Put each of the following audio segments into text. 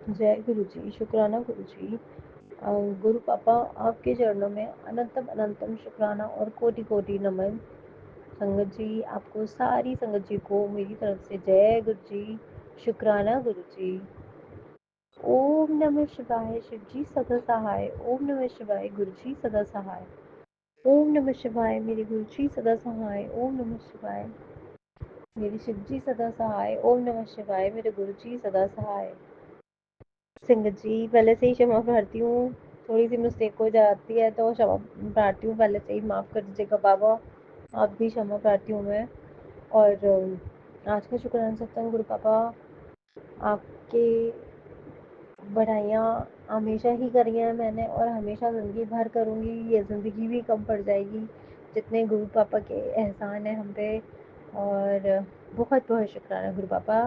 जय गुरु जी, शुक्राना गुरु जी। गुरु पापा, आपके चरणों में अनंतम अनंतम शुक्राना और कोटि कोटि नमन। संगत जी, आपको सारी संगत जी को मेरी तरफ से जय गुरु जी, शुक्राना गुरु जी। ओम नमः शिवाय, शिव जी सदा सहाय। ओम नमः शिवाय, गुरु जी सदा सहाय। ओम नमः शिवाय, मेरे गुरु जी सदा सहाय। ओम नमः शिवाय, मेरे शिव जी सदा सहाय। ओम नमः शिवाय, मेरे गुरु जी सदा सहाय। संगत जी, पहले से ही क्षमा प्रार्थी हूँ, थोड़ी सी मिस्टेक हो जाती है तो क्षमा प्रार्थी हूँ, पहले से ही माफ़ कर दीजिएगा बाबा। आप भी क्षमा प्रार्थी हूँ मैं। और आज का शुक्राना सत्संग गुरु पापा, आपके बढ़ाइयाँ हमेशा ही करी हैं मैंने और हमेशा ज़िंदगी भर करूँगी। ये ज़िंदगी भी कम पड़ जाएगी जितने गुरु पापा के एहसान हैं हम पे। और बहुत बहुत शुक्राना गुरु पापा,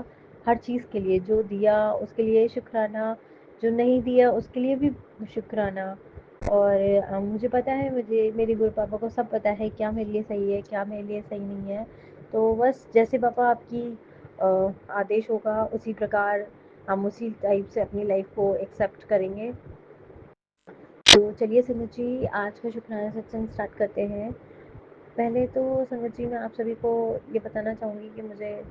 हर चीज़ के लिए। जो दिया उसके लिए शुक्राना, जो नहीं दिया उसके लिए भी शुक्राना। और मुझे पता है, मुझे मेरे गुरु पापा को सब पता है क्या मेरे लिए सही है, क्या मेरे लिए सही नहीं है। तो बस जैसे पापा आपकी आदेश होगा उसी प्रकार हम उसी टाइप से अपनी लाइफ को एक्सेप्ट करेंगे। तो चलिए संगत जी, आज का शुक्राना सत्संग स्टार्ट करते हैं। पहले तो संगत जी, मैं आप सभी को ये बताना चाहूँगी कि मुझे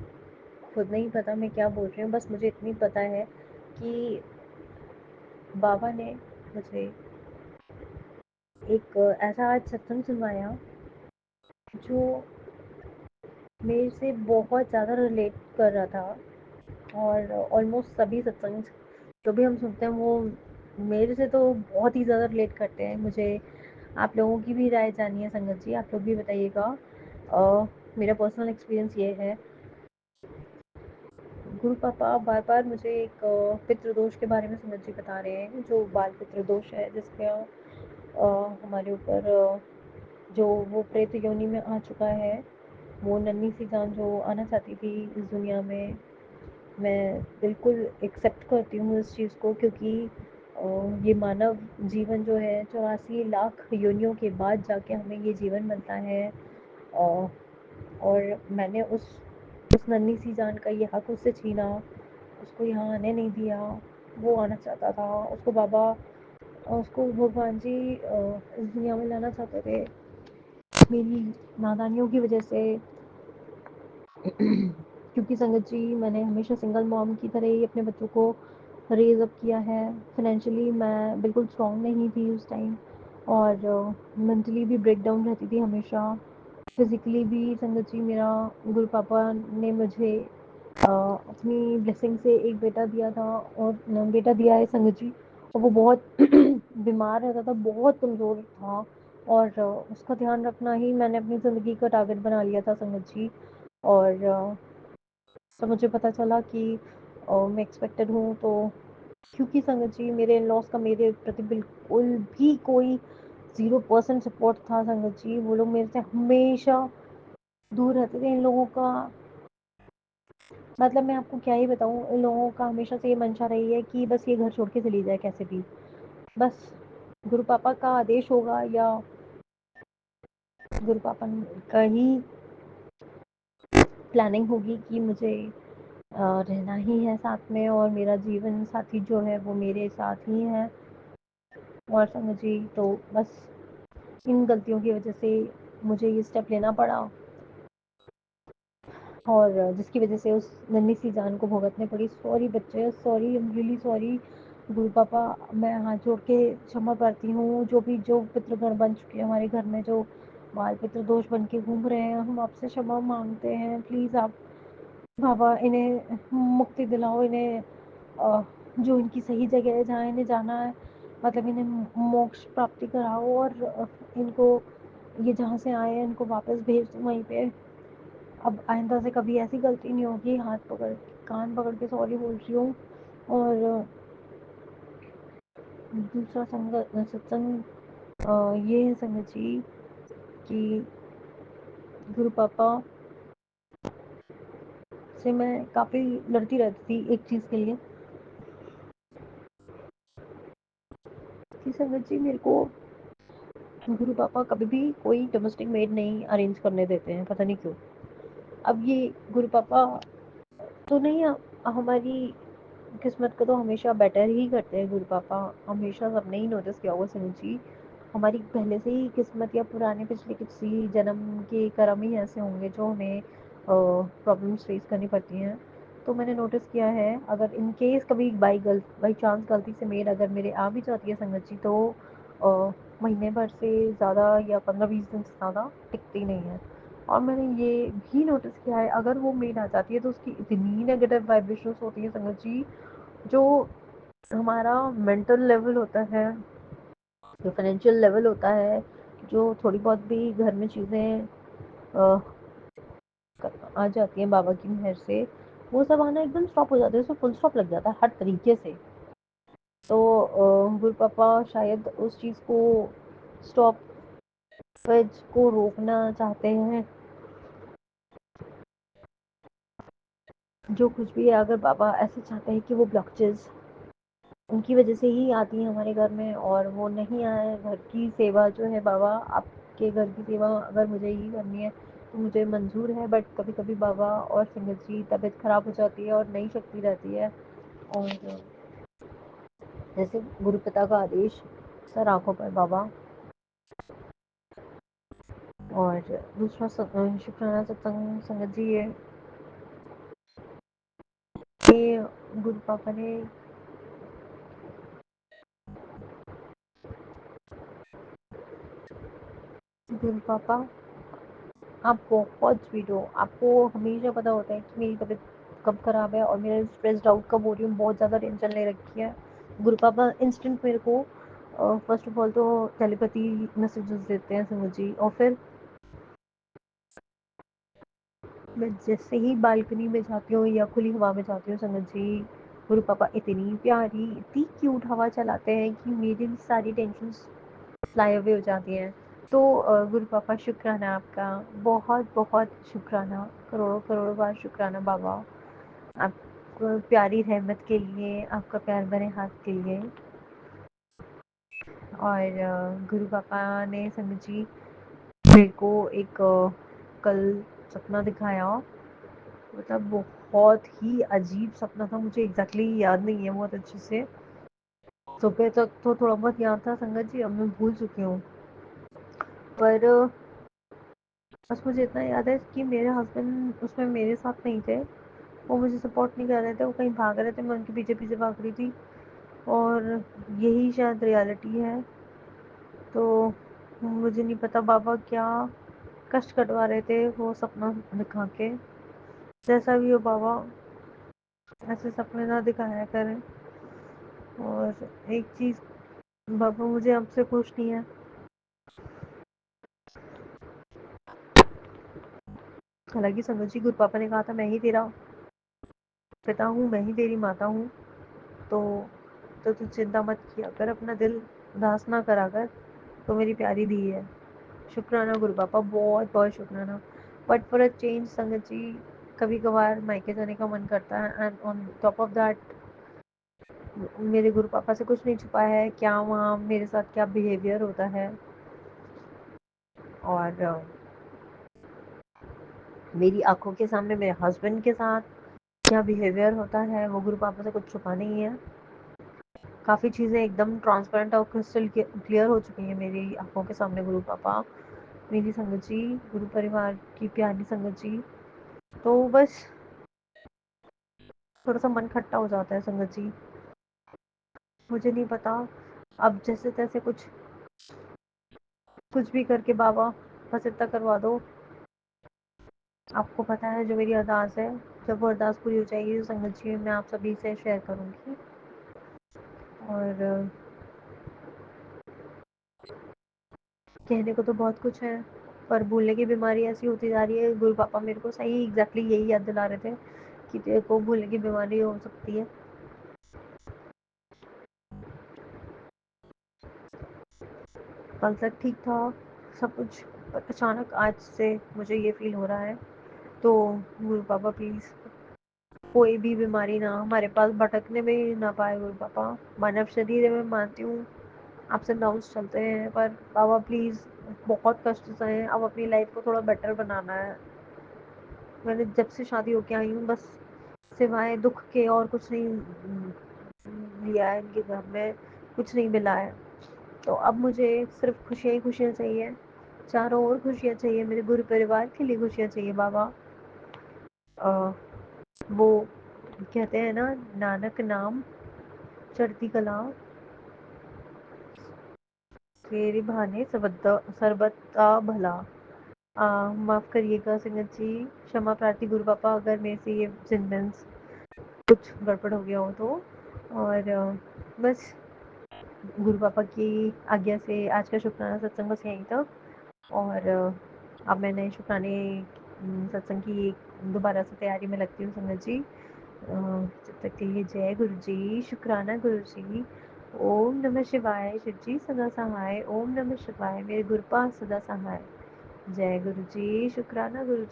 खुद नहीं पता मैं क्या बोल रही हूँ। बस मुझे इतनी पता है कि बाबा ने मुझे एक ऐसा आज सत्संग सुनवाया जो मेरे से बहुत ज़्यादा रिलेट कर रहा था। और ऑलमोस्ट सभी सत्संग जो भी हम सुनते हैं वो मेरे से तो बहुत ही ज़्यादा रिलेट करते हैं। मुझे आप लोगों की भी राय जाननी है संगत जी, आप लोग भी बताइएगा। मेरा पर्सनल एक्सपीरियंस ये है, गुरु पापा बार बार मुझे एक पितृदोष के बारे में संगत जी बता रहे हैं, जो बाल पितृदोष है जिसका हमारे ऊपर जो वो प्रेत योनि में आ चुका है। वो नन्ही सी जान जो आना चाहती थी इस दुनिया में, मैं बिल्कुल एक्सेप्ट करती हूँ इस चीज़ को, क्योंकि ये मानव जीवन जो है 84 लाख योनियों के बाद जाके हमें ये जीवन मिलता है। और मैंने उस नन्ही सी जान का ये हक उससे छीना, उसको यहाँ आने नहीं दिया। वो आना चाहता था, उसको बाबा उसको भगवान जी इस दुनिया में लाना चाहते थे मेरी नादानियों की वजह से। क्योंकि संगत जी, मैंने हमेशा सिंगल मॉम की तरह ही अपने बच्चों को रेज़ अप किया है। फाइनेंशियली मैं बिल्कुल स्ट्रॉन्ग नहीं थी उस टाइम, और मेंटली भी ब्रेक डाउन रहती थी हमेशा। फिज़िकली भी संगत जी, मेरा गुरु पापा ने मुझे अपनी ब्लेसिंग से एक बेटा दिया था, और बेटा दिया है संगत जी। और वो बहुत बीमार रहता था, बहुत कमज़ोर था, और उसका ध्यान रखना ही मैंने अपनी ज़िंदगी का टारगेट बना लिया था संगत जी। और तो मुझे पता चला कि मैं एक्सपेक्टेड हूँ, तो क्योंकि संगत जी मेरे इन लॉस का मेरे प्रति बिल्कुल भी कोई 0% सपोर्ट था संगत जी। वो लोग मेरे से हमेशा दूर रहते थे। इन लोगों का मतलब मैं आपको क्या ही बताऊँ, इन लोगों का हमेशा से ये मंशा रही है कि बस ये घर छोड़ के चली जाए कैसे भी। बस गुरु पापा का आदेश होगा या गुरु पापा का ही प्लानिंग होगी कि मुझे रहना ही है साथ में, और मेरा जीवन साथी जो है वो मेरे साथ ही है। और संगत जी, तो बस इन गलतियों की वजह से मुझे ये स्टेप लेना पड़ा, और जिसकी वजह से उस नन्ही सी जान को भुगतने पड़ी। सॉरी बच्चे, sorry, I am really sorry. गुरु पापा, मैं हाथ जोड़ के क्षमा प्रार्थी हूँ। जो पितृगण बन चुके हैं हमारे घर में, जो बाल पितृदोष बन के घूम रहे हैं, हम आपसे क्षमा मांगते हैं। प्लीज़ आप बाबा इन्हें मुक्ति दिलाओ, इन्हें जो इनकी सही जगह है जहाँ इन्हें जाना है, मतलब इन्हें मोक्ष प्राप्ति कराओ, और इनको ये जहाँ से आए हैं इनको वापस भेज दो वहीं पे। अब आइंदा से कभी ऐसी गलती नहीं होगी। हाथ पकड़ कान पकड़ के सॉरी बोल रही हूँ। और दूसरा सत्संग ये है संगत जी कि गुरु पापा से मैं काफ़ी लड़ती रहती थी एक चीज़ के लिए, कि संगत जी मेरे को गुरु पापा कभी भी कोई डोमेस्टिक मेड नहीं अरेंज करने देते हैं, पता नहीं क्यों। अब ये गुरु पापा तो नहीं हमारी किस्मत को तो हमेशा बेटर ही करते हैं गुरु पापा। हमेशा सबने ही नोटिस किया होगा संगत जी, हमारी पहले से ही किस्मत या पुराने पिछले किसी जन्म के कर्म ही ऐसे होंगे जो हमें प्रॉब्लम्स फेस करनी पड़ती हैं। तो मैंने नोटिस किया है, अगर इन केस कभी बाई चांस गलती से मेल अगर मेरे आ भी जाती है संगत जी, तो अ, महीने भर से ज़्यादा या 15-20 दिन से ज़्यादा टिकती नहीं है। और मैंने ये भी नोटिस किया है, अगर वो मेल आ जाती है तो उसकी इतनी नेगेटिव वाइब्रेशंस होती है संगत जी, जो हमारा मेंटल लेवल होता है, जो फाइनेंशियल लेवल होता है, जो थोड़ी बहुत भी घर में चीज़ें आ जाती हैं बाबा की मेहर से, वो सब आना एकदम स्टॉप हो जाता है, उसमें फुल स्टॉप लग जाता है हर तरीके से। तो गुरु पापा शायद उस चीज़ को स्टॉपेज को रोकना चाहते हैं। जो कुछ भी है, अगर बाबा ऐसे चाहते हैं कि वो ब्लॉकेजेस उनकी वजह से ही आती हैं हमारे घर में और वो नहीं आए। घर की सेवा जो है बाबा, आपके घर की सेवा अगर मुझे ही करनी है तो मुझे मंजूर है, बट कभी कभी बाबा और संगत जी तबीयत खराब हो जाती है और नई शक्ति रहती है। और जैसे गुरु पिता का आदेश सर आंखों पर बाबा। और दूसरा शुक्राना सत्संग संगत जी है कि गुरु पापा ने गुरु पापा आप बहुत स्वीट हो। आपको हमेशा पता होता है कि मेरी तबीयत कब खराब है और मेरा स्ट्रेस्ड आउट कब हो रही हूँ, बहुत ज़्यादा टेंशन ले रखी है। गुरु पापा इंस्टेंट मेरे को फर्स्ट ऑफ ऑल तो टेलीपैथी मैसेजेस देते हैं समझ जी, और फिर मैं जैसे ही बालकनी में जाती हूँ या खुली हवा में जाती हूँ समझ जी, गुरु पापा इतनी प्यारी इतनी क्यूट हवा चलाते हैं कि मेरी सारी टेंशन फ्लाई अवे हो जाती हैं। तो गुरु पापा शुक्राना आपका, बहुत बहुत शुक्राना, करोड़ों करोड़ों बार शुक्राना बाबा, आपको प्यारी रहमत के लिए, आपका प्यार भरे हाथ के लिए। और गुरु पापा ने संगत जी मेरे को एक कल सपना दिखाया, मतलब बहुत ही अजीब सपना था, मुझे एग्जैक्टली याद नहीं है बहुत अच्छे से। सुबह तक तो थोड़ा बहुत याद था संगत जी, अब मैं भूल चुकी हूँ। पर बस मुझे इतना याद है कि मेरे हस्बैंड उसमें मेरे साथ नहीं थे, वो मुझे सपोर्ट नहीं कर रहे थे, वो कहीं भाग रहे थे, मैं उनके पीछे पीछे भाग रही थी। और यही शायद रियलिटी है। तो मुझे नहीं पता बाबा क्या कष्ट कटवा रहे थे वो सपना दिखा के। जैसा भी हो बाबा, ऐसे सपने ना दिखाया करें। और एक चीज़ बाबा, मुझे आपसे कुछ नहीं है। हालांकि संगत जी गुरु पापा ने कहा था मैं ही तेरा पिता हूँ, मैं ही तेरी माता हूँ। तो तू चिंता मत किया कर, अपना दिल उदास ना करा कर, तो मेरी प्यारी दी है। शुक्राना गुरु पापा, बहुत बहुत शुक्राना। बट फॉर अ चेंज संगत जी, कभी कभार मायके जाने का मन करता है, and on top of that मेरे गुरु पापा से कुछ नहीं छुपा है, क्या वहाँ मेरे साथ क्या बिहेवियर होता है और मेरी आंखों के सामने मेरे हस्बैंड के साथ क्या बिहेवियर होता है, वो गुरु पापा से कुछ छुपा नहीं है। काफ़ी चीज़ें एकदम ट्रांसपेरेंट और क्रिस्टल क्लियर हो चुकी हैं मेरी आंखों के सामने गुरु पापा, मेरी संगत जी, गुरु परिवार की प्यारी संगत जी। तो बस थोड़ा सा मन खट्टा हो जाता है संगत जी। मुझे नहीं पता, अब जैसे तैसे कुछ भी करके बाबा बस इतना करवा दो। आपको पता है जो मेरी अरदास है, जब वो अरदास पूरी हो जाएगी तो संगत जी मैं आप सभी से शेयर करूँगी। और कहने को तो बहुत कुछ है, पर भूलने की बीमारी ऐसी होती जा रही है। गुरु पापा मेरे को सही एग्जैक्टली यही याद दिला रहे थे कि तेरे को भूलने की बीमारी हो सकती है। कल तक ठीक था सब कुछ, पर अचानक आज से मुझे ये फील हो रहा है। तो गुरु पापा प्लीज़ कोई भी बीमारी ना हमारे पास भटकने में ना पाए गुरु पापा। मानव शरीर है, मैं मानती हूँ आपसे नर्व्स चलते हैं, पर बाबा प्लीज़ बहुत कष्ट सहे, अब अपनी लाइफ को थोड़ा बेटर बनाना है। मैंने जब से शादी होके आई हूँ बस सिवाय दुख के और कुछ नहीं लिया है इनके घर में, कुछ नहीं मिला है। तो अब मुझे सिर्फ खुशियाँ ही खुशियाँ चाहिए, चारों ओर खुशियाँ चाहिए, मेरे गुरु परिवार के लिए खुशियाँ चाहिए बाबा। अ, वो कहते हैं ना, नानक नाम चढ़ती कला तेरे बहाने सर्बता भला। माफ़ करिएगा संगत जी, क्षमा प्रार्थी गुरु पापा अगर मेरे से ये सेंटेंस कुछ गड़बड़ हो गया हो तो। और बस गुरु पापा की आज्ञा से आज का शुक्राना सत्संग बस यहीं तक। और अब मैं नए शुक्राने सत्संग की दोबारा से तैयारी में लगती हूँ संगत जी। जब तक के लिए जय गुरु जी, शुक्राना गुरु जी। ओम नमः शिवाय, शिव जी सदा सहाय। ओम नमः शिवाय, मेरे गुरुपाद सदा सहाय। जय गुरु जी, शुक्राना गुरु जी।